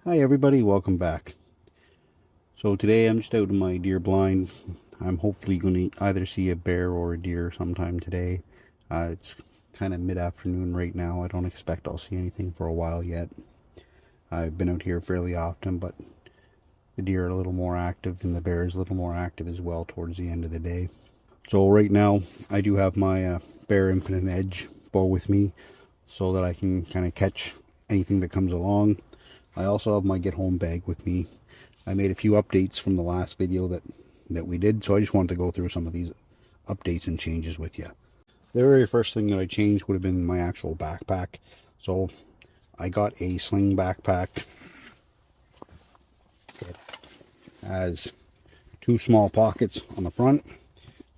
Hi everybody, welcome back. So today I'm just out in my deer blind. I'm hopefully going to either see a bear or a deer sometime today. It's kind of mid-afternoon right now. I don't expect I'll see anything for a while yet. I've been out here fairly often, but the deer are a little more active and the bear is a little more active as well towards the end of the day. So right now I do have my Bear Infinite Edge bow with me so that I can kind of catch anything that comes along. I also have my get home bag with me. I made a few updates from the last video that we did, so I just wanted to go through some of these updates and changes with you. The very first thing that I changed would have been my actual backpack. So I got a sling backpack. It has two small pockets on the front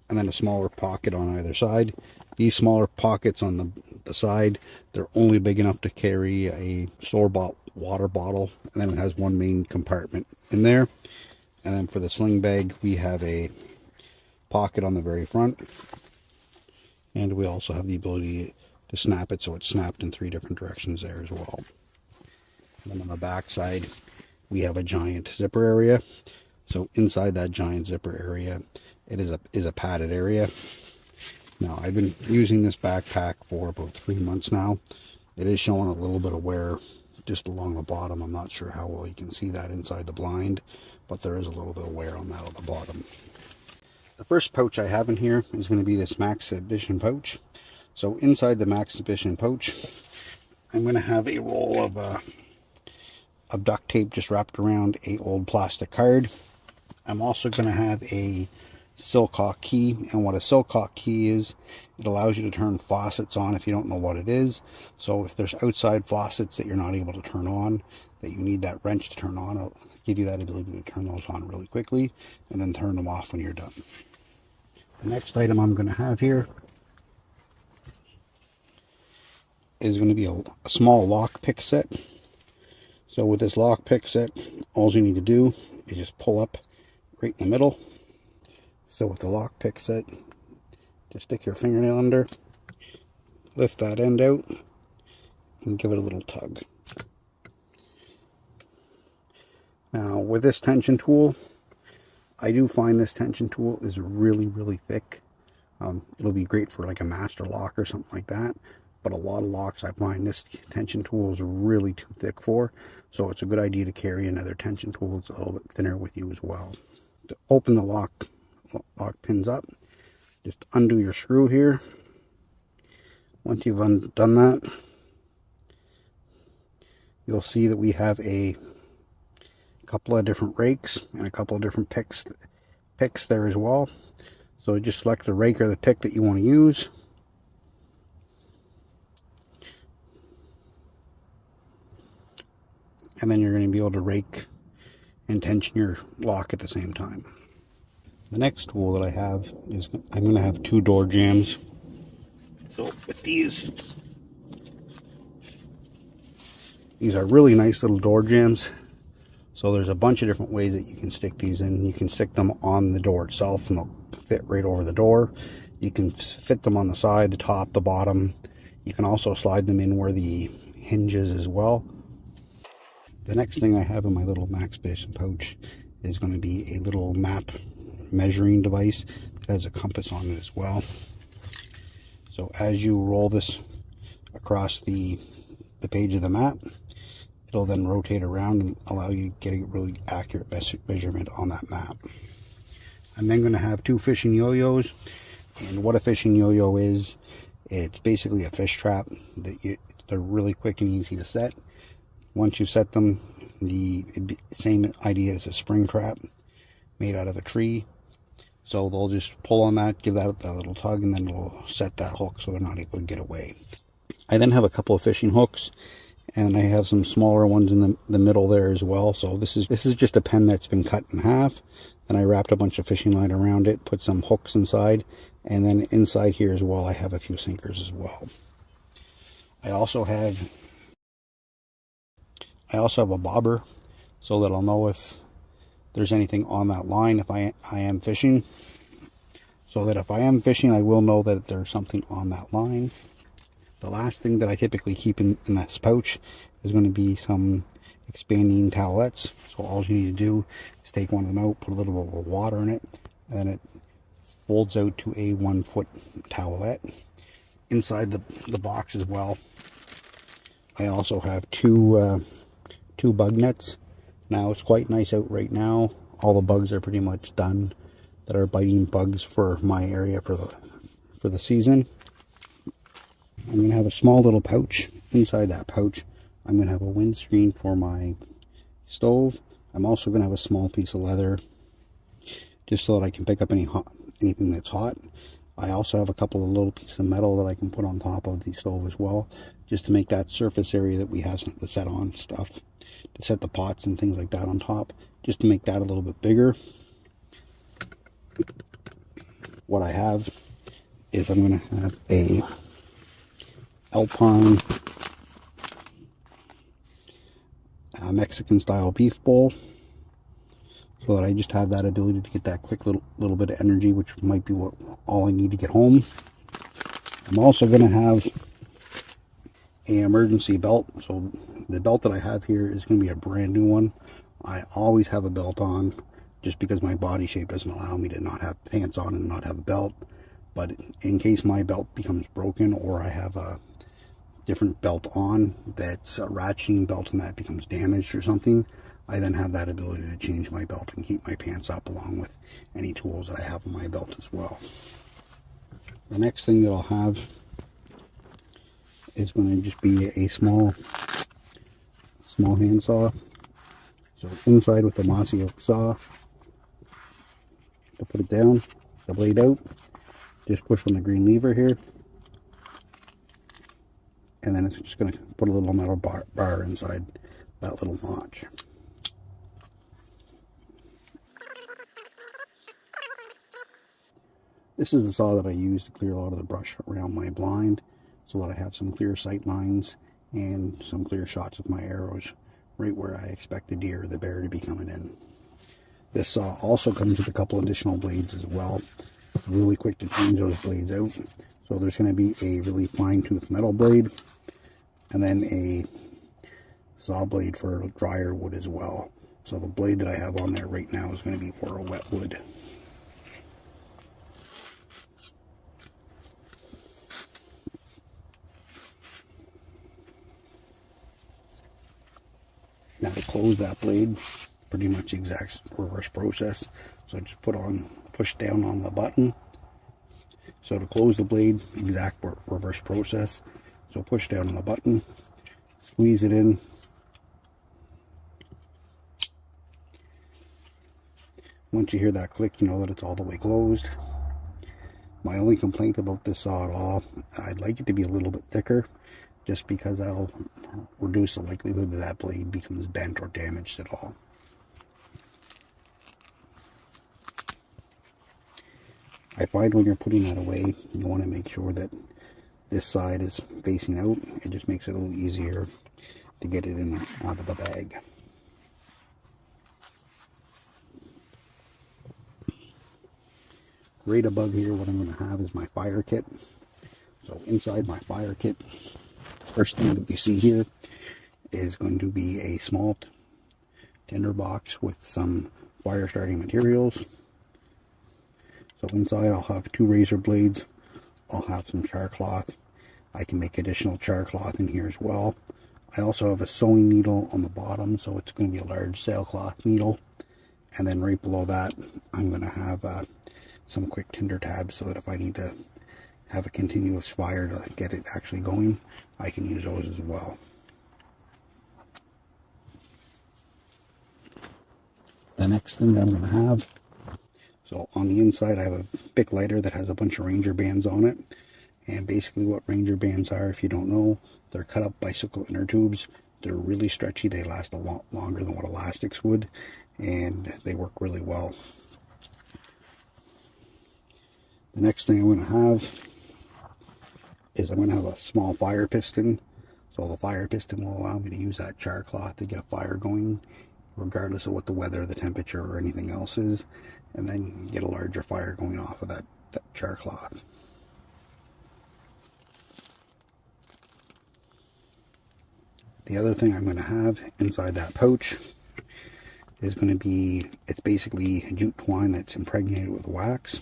and then a smaller pocket on either side. These smaller pockets on the side, they're only big enough to carry a store-bought water bottle, and then it has one main compartment in there. And then for the sling bag, we have a pocket on the very front, and we also have the ability to snap it so it's snapped in 3 different directions there as well. And then on the back side, we have a giant zipper area. So inside that giant zipper area, it is a padded area. Now, I've been using this backpack for about 3 months now. It is showing a little bit of wear just along the bottom. I'm not sure how well you can see that inside the blind, but there is a little bit of wear on that on the bottom. The first pouch I have in here is going to be this Max Exhibition pouch. So inside the Max Exhibition pouch, I'm going to have a roll of duct tape just wrapped around a old plastic card. I'm also going to have a Silcock key, and what a Silcock key is, it allows you to turn faucets on if you don't know what it is. So if there's outside faucets that you're not able to turn on, that you need that wrench to turn on, it'll give you that ability to turn those on really quickly and then turn them off when you're done. The next item I'm going to have here is going to be a small lock pick set. So with this lock pick set, all you need to do is just pull up right in the middle. So with the lock pick set, just stick your fingernail under, lift that end out, and give it a little tug. Now with this tension tool, I do find this tension tool is really thick. It'll be great for like a master lock or something like that, but a lot of locks I find this tension tool is really too thick for, so it's a good idea to carry another tension tool that's a little bit thinner with you as well. To open the lock pins up, just undo your screw here. Once you've undone that, you'll see that we have a couple of different rakes and a couple of different picks there as well. So just select the rake or the pick that you want to use. And then you're going to be able to rake and tension your lock at the same time. The next tool that I have is I'm going to have 2 door jambs. So with these are really nice little door jambs. So there's a bunch of different ways that you can stick these in. You can stick them on the door itself and they'll fit right over the door. You can fit them on the side, the top, the bottom. You can also slide them in where the hinge is as well. The next thing I have in my little Max Exhibition pouch is going to be a little map measuring device that has a compass on it as well. So as you roll this across the page of the map, it'll then rotate around and allow you to get a really accurate measurement on that map. I'm then going to have 2 fishing yo-yos, and what a fishing yo-yo is, it's basically a fish trap they're really quick and easy to set. Once you set them, the same idea as a spring trap made out of a tree. So they'll just pull on that, give that a little tug, and then it'll set that hook so they're not able to get away. I then have a couple of fishing hooks, and I have some smaller ones in the middle there as well. So this is just a pen that's been cut in half. Then I wrapped a bunch of fishing line around it, put some hooks inside, and then inside here as well I have a few sinkers as well. I also have a bobber so that I'll know if there's anything on that line if I am fishing. So that if I am fishing, I will know that there's something on that line. The last thing that I typically keep in this pouch is going to be expanding towelettes. So all you need to do is take one of them out, put a little bit of water in it, and then it folds out to a 1-foot towelette. Inside the box as well, I also have two bug nets. Now it's quite nice out right now. All the bugs are pretty much done that are biting bugs for my area for the season. I'm going to have a small little pouch. Inside that pouch, I'm going to have a windscreen for my stove. I'm also going to have a small piece of leather just so that I can pick up anything that's hot. I also have a couple of little pieces of metal that I can put on top of the stove as well, just to make that surface area that we have to set on stuff, to set the pots and things like that on top, just to make that a little bit bigger. What I have is I'm going to have a Alpine Mexican style beef bowl, so that I just have that ability to get that quick little bit of energy, which might be all I need to get home. I'm also going to have an emergency belt. So the belt that I have here is going to be a brand new one. I always have a belt on just because my body shape doesn't allow me to not have pants on and not have a belt. But in case my belt becomes broken, or I have a different belt on that's a ratcheting belt and that becomes damaged or something, I then have that ability to change my belt and keep my pants up, along with any tools that I have on my belt as well. The next thing that I'll have is going to just be a small handsaw. So inside with the mossy oak saw, to put it down, the blade out, just push on the green lever here, and then it's just going to put a little metal bar inside that little notch. This is the saw that I use to clear a lot of the brush around my blind, so that I have some clear sight lines and some clear shots of my arrows right where I expect the deer or the bear to be coming in. This saw also comes with a couple additional blades as well. It's really quick to change those blades out. So there's going to be a really fine tooth metal blade, and then a saw blade for drier wood as well. So the blade that I have on there right now is going to be for a wet wood. Now to close that blade, pretty much exact reverse process. So I just push down on the button. So to close the blade, exact reverse process. So push down on the button, squeeze it in. Once you hear that click, you know that it's all the way closed. My only complaint about this saw at all, I'd like it to be a little bit thicker, just because that'll reduce the likelihood that that blade becomes bent or damaged at all. I find when you're putting that away, you want to make sure that this side is facing out. It just makes it a little easier to get it in out of the bag. Right above here, what I'm going to have is my fire kit. So inside my fire kit, the first thing that we see here is going to be a small tinder box with some fire starting materials. So inside I'll have 2 razor blades, I'll have some char cloth. I can make additional char cloth in here as well. I also have a sewing needle on the bottom, so it's going to be a large sailcloth needle. And then right below that, I'm going to have some quick tinder tabs, so that if I need to have a continuous fire to get it actually going, I can use those as well. The next thing that I'm going to have, so on the inside I have a Bic lighter that has a bunch of Ranger bands on it. And basically what Ranger bands are, if you don't know, they're cut up bicycle inner tubes. They're really stretchy, they last a lot longer than what elastics would, and they work really well. The next thing I'm going to have is I'm going to have a small fire piston. So the fire piston will allow me to use that char cloth to get a fire going, regardless of what the weather, the temperature, or anything else is, and then get a larger fire going off of that char cloth. The other thing I'm going to have inside that pouch is going to be, it's basically jute twine that's impregnated with wax,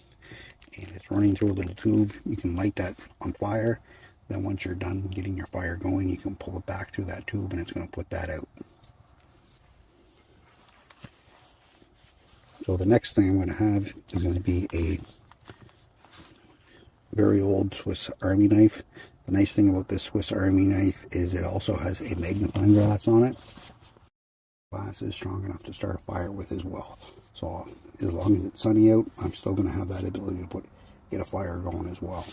and it's running through a little tube. You can light that on fire. Then once you're done getting your fire going, you can pull it back through that tube and it's going to put that out. So the next thing I'm going to have is going to be a very old Swiss Army knife. The nice thing about this Swiss Army knife is it also has a magnifying glass on it. The glass is strong enough to start a fire with as well. So as long as it's sunny out, I'm still going to have that ability to get a fire going as well.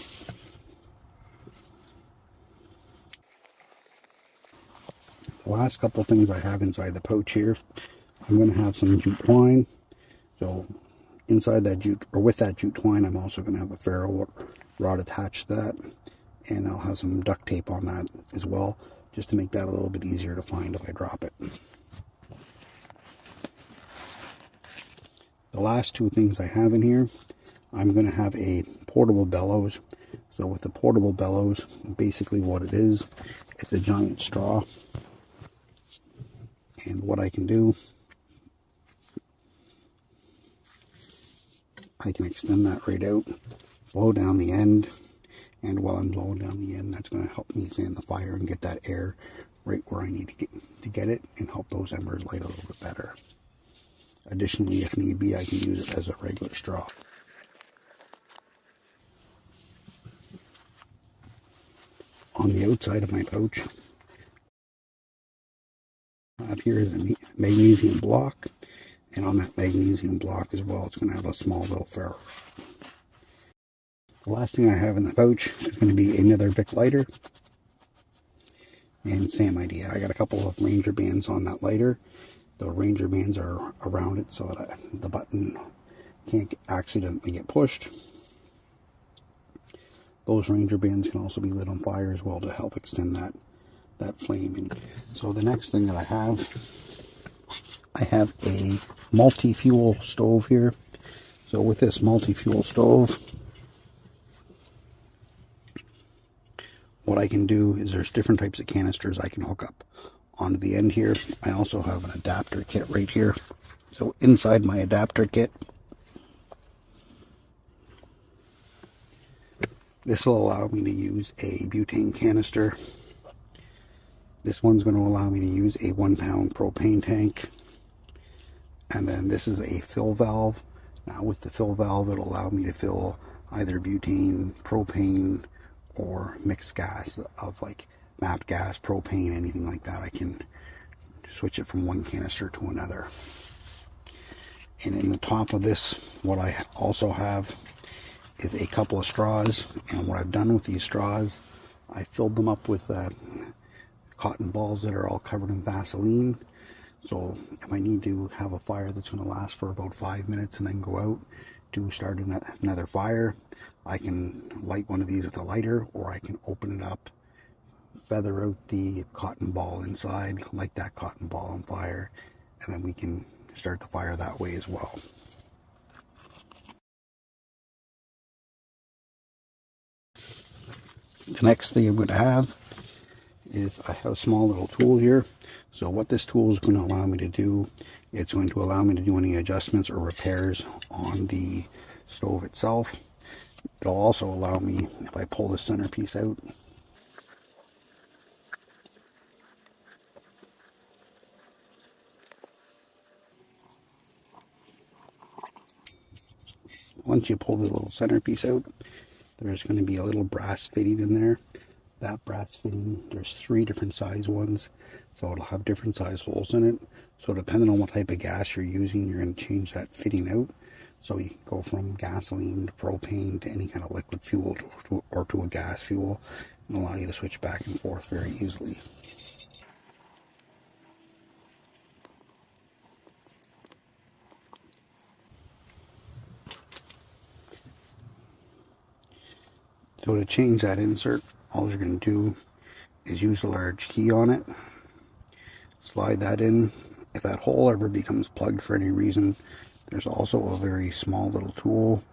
The last couple things I have inside the pouch here, I'm going to have some jute twine. So inside that jute, or with that jute twine, I'm also going to have a ferro rod attached to that, and I'll have some duct tape on that as well, just to make that a little bit easier to find if I drop it. The last two things I have in here, I'm going to have a portable bellows. So with the portable bellows, basically what it is, it's a giant straw. And what I can do, I can extend that right out, blow down the end, and while I'm blowing down the end, that's going to help me fan the fire and get that air right where I need to get it, and help those embers light a little bit better. Additionally, if need be, I can use it as a regular straw. On the outside of my pouch, I have here is a magnesium block, and on that magnesium block as well, it's going to have a small little ferro. The last thing I have in the pouch is going to be another Bic lighter, and same idea. I got a couple of Ranger bands on that lighter. The Ranger bands are around it so that the button can't accidentally get pushed. Those Ranger bands can also be lit on fire as well to help extend that flame. And so the next thing that I have a multi-fuel stove here. So with this multi-fuel stove, what I can do is there's different types of canisters I can hook up onto the end here. I also have an adapter kit right here. So inside my adapter kit, this will allow me to use a butane canister. This one's going to allow me to use a 1 pound propane tank. And then this is a fill valve. Now with the fill valve, it'll allow me to fill either butane, propane, or mixed gas of like MAP gas, propane, anything like that. I can switch it from one canister to another. And in the top of this, what I also have is a couple of straws. And what I've done with these straws, I filled them up with cotton balls that are all covered in Vaseline. So if I need to have a fire that's going to last for about 5 minutes and then go out to start another fire, I can light one of these with a lighter, or I can open it up, feather out the cotton ball inside, light that cotton ball on fire, and then we can start the fire that way as well. The next thing I'm going to have is I have a small little tool here. So what this tool is going to allow me to do, it's going to allow me to do any adjustments or repairs on the stove itself. It'll also allow me, if I pull the centerpiece out, once you pull the little centerpiece out, there's going to be a little brass fitting in there. That brass fitting, there's 3 different size ones, so it'll have different size holes in it. So depending on what type of gas you're using, you're going to change that fitting out. So you can go from gasoline to propane to any kind of liquid fuel or to a gas fuel, and allow you to switch back and forth very easily. So to change that insert, all you're going to do is use the large key on it, slide that in. If that hole ever becomes plugged for any reason, there's also a very small little tool,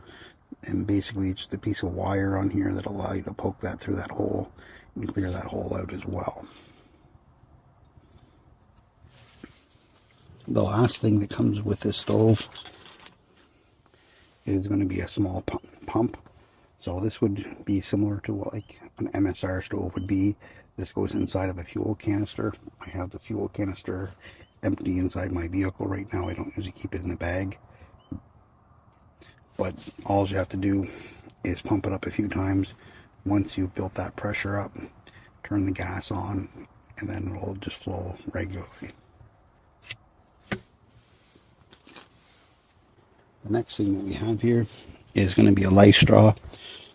and basically just a piece of wire on here that allow you to poke that through that hole and clear that hole out as well. the last thing that comes with this stove is going to be a small pump. So this would be similar to what like an MSR stove would be. This goes inside of a fuel canister. I have the fuel canister empty inside my vehicle right now. I don't usually keep it in a bag. But all you have to do is pump it up a few times. Once you've built that pressure up, turn the gas on, and then it'll just flow regularly. The next thing that we have here is going to be a lice straw.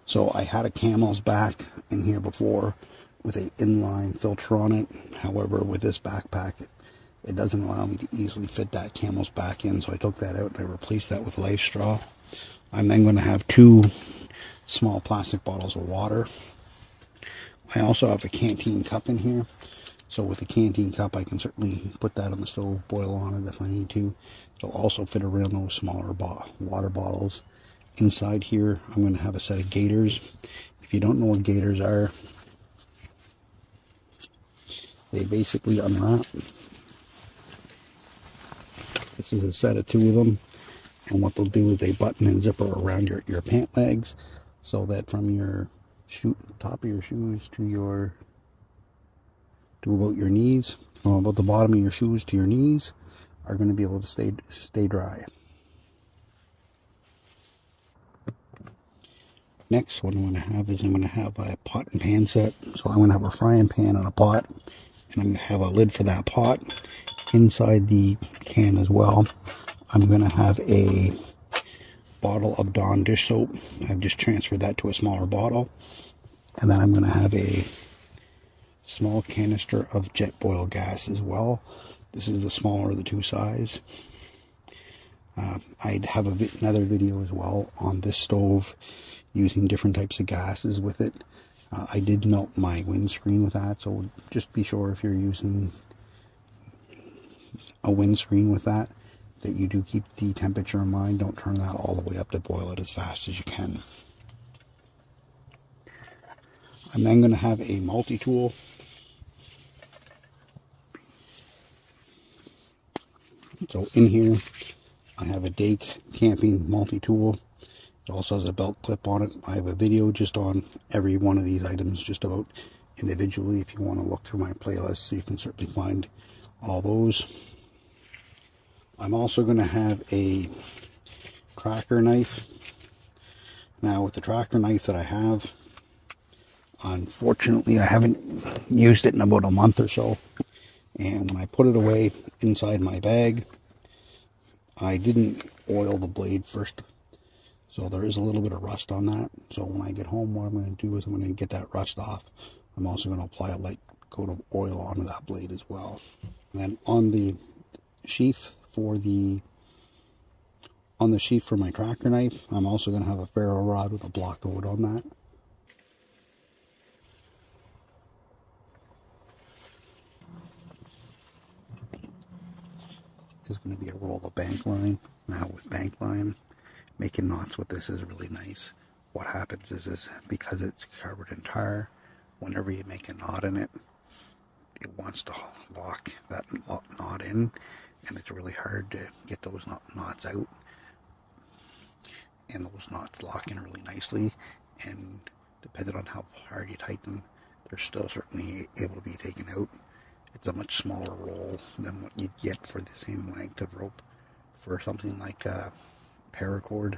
So I had a Camel's back in here before with an inline filter on it. However, with this backpack, it doesn't allow me to easily fit that Camel's back in. So I took that out and I replaced that with lice straw. I'm then going to have 2 small plastic bottles of water. I also have a canteen cup in here. So with the canteen cup, I can certainly put that on the stove, boil on it if I need to. It'll also fit around those smaller water bottles. Inside here, I'm going to have a set of gaiters. If you don't know what gaiters are, they basically unwrap. This is a set of 2 of them. And what they'll do is they button and zipper around your pant legs, so that from your top of your shoes to about your knees, or about the bottom of your shoes to your knees, are going to be able to stay dry. Next, what I'm going to have is I'm going to have a pot and pan set. So I'm going to have a frying pan and a pot, and I'm going to have a lid for that pot. Inside the can as well, I'm going to have a bottle of Dawn dish soap. I've just transferred that to a smaller bottle. And then I'm going to have a small canister of jet boil gas as well. This is the smaller of the 2 size. I'd have another video as well on this stove using different types of gases with it. I did melt my windscreen with that, so just be sure if you're using a windscreen with that you do keep the temperature in mind. Don't turn that all the way up to boil it as fast as you can. I'm then going to have a multi-tool. So in here, I have a Dake camping multi-tool. It also has a belt clip on it. I have a video just on every one of these items, just about individually. If you want to look through my playlist, so you can certainly find all those. I'm also going to have a tracker knife. Now with the tracker knife that I have, unfortunately I haven't used it in about a month or so. And when I put it away inside my bag, I didn't oil the blade first. So there is a little bit of rust on that. So when I get home, what I'm going to do is I'm going to get that rust off. I'm also going to apply a light coat of oil onto that blade as well. And then on the sheath for my tracker knife, I'm also going to have a ferro rod with a block of wood on that. Is going to be a roll of bank line. Now with bank line, making knots with this is really nice. What happens is because it's covered in tar, whenever you make a knot in it, it wants to lock that knot in, and it's really hard to get those knots out. And those knots lock in really nicely, and depending on how hard you tighten, they're still certainly able to be taken out. It's a much smaller roll than what you'd get for the same length of rope for something like a paracord.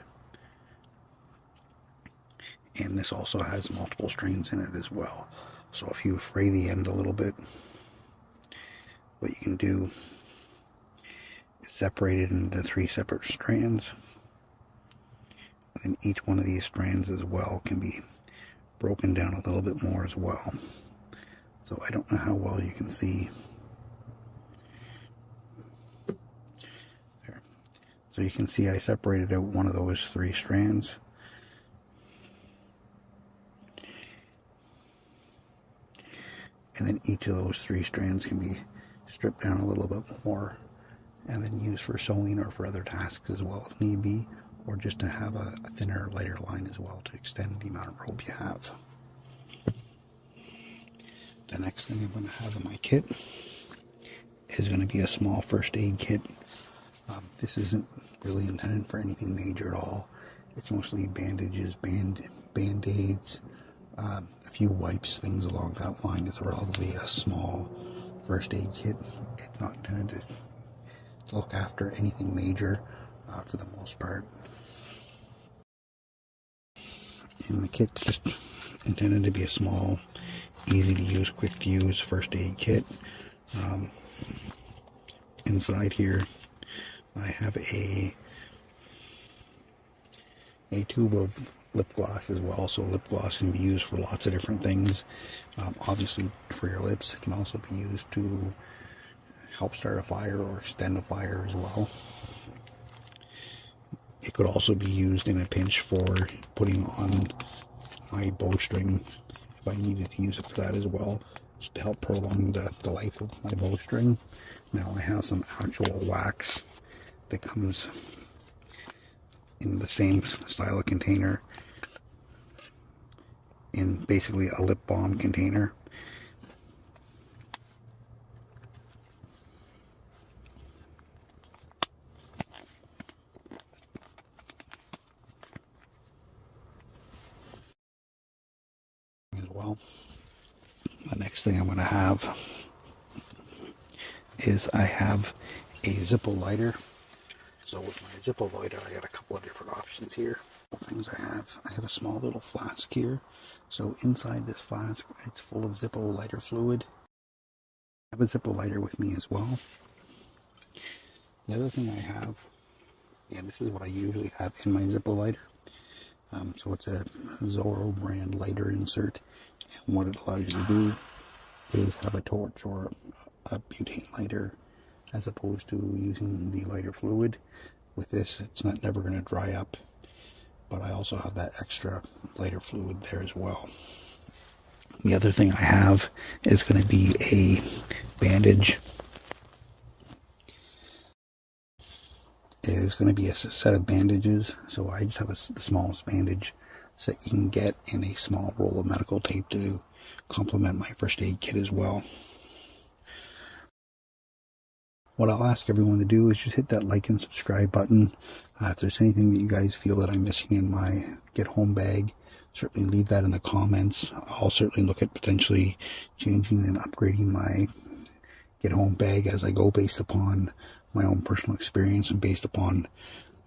And this also has multiple strands in it as well. So if you fray the end a little bit, what you can do is separate it into 3 separate strands. And then each one of these strands as well can be broken down a little bit more as well. So I don't know how well you can see. There. So you can see I separated out one of those 3 strands. And then each of those 3 strands can be stripped down a little bit more and then used for sewing or for other tasks as well if need be, or just to have a thinner, lighter line as well to extend the amount of rope you have. The next thing I'm going to have in my kit is going to be a small first aid kit. This isn't really intended for anything major at all. It's mostly bandages, band-aids, a few wipes, things along that line. It's a relatively small first aid kit. It's not intended to look after anything major for the most part. And the kit's just intended to be a small, easy to use, quick to use first aid kit. Inside here I have a tube of lip gloss as well. So lip gloss can be used for lots of different things. Obviously for your lips. It can also be used to help start a fire or extend a fire as well. It could also be used in a pinch for putting on my bowstring if I needed to use it for that as well, just to help prolong the life of my bowstring. Now I have some actual wax that comes in the same style of container, in basically a lip balm container. As well. The next thing I'm going to have is I have a Zippo lighter. So with my Zippo lighter, I got a couple of different options here. Things I have a small little flask here. So inside this flask, it's full of Zippo lighter fluid. I have a Zippo lighter with me as well. The other thing I have, this is what I usually have in my Zippo lighter. So it's a Zorro brand lighter insert, and what it allows you to do is have a torch or a butane lighter as opposed to using the lighter fluid. With this, it's never going to dry up, but I also have that extra lighter fluid there as well. The other thing I have is going to be a bandage. It is going to be a set of bandages, so I just have the smallest bandage set you can get, and a small roll of medical tape to complement my first aid kit as well. What I'll ask everyone to do is just hit that like and subscribe button. If there's anything that you guys feel that I'm missing in my get home bag, certainly leave that in the comments. I'll certainly look at potentially changing and upgrading my get home bag as I go, based upon my own personal experience and based upon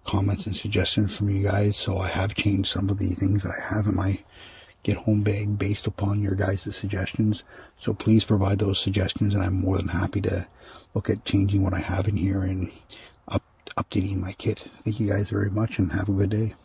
comments and suggestions from you guys. So I have changed some of the things that I have in my get home bag based upon your guys' suggestions. So please provide those suggestions, and I'm more than happy to look at changing what I have in here and updating my kit. Thank you guys very much, and have a good day.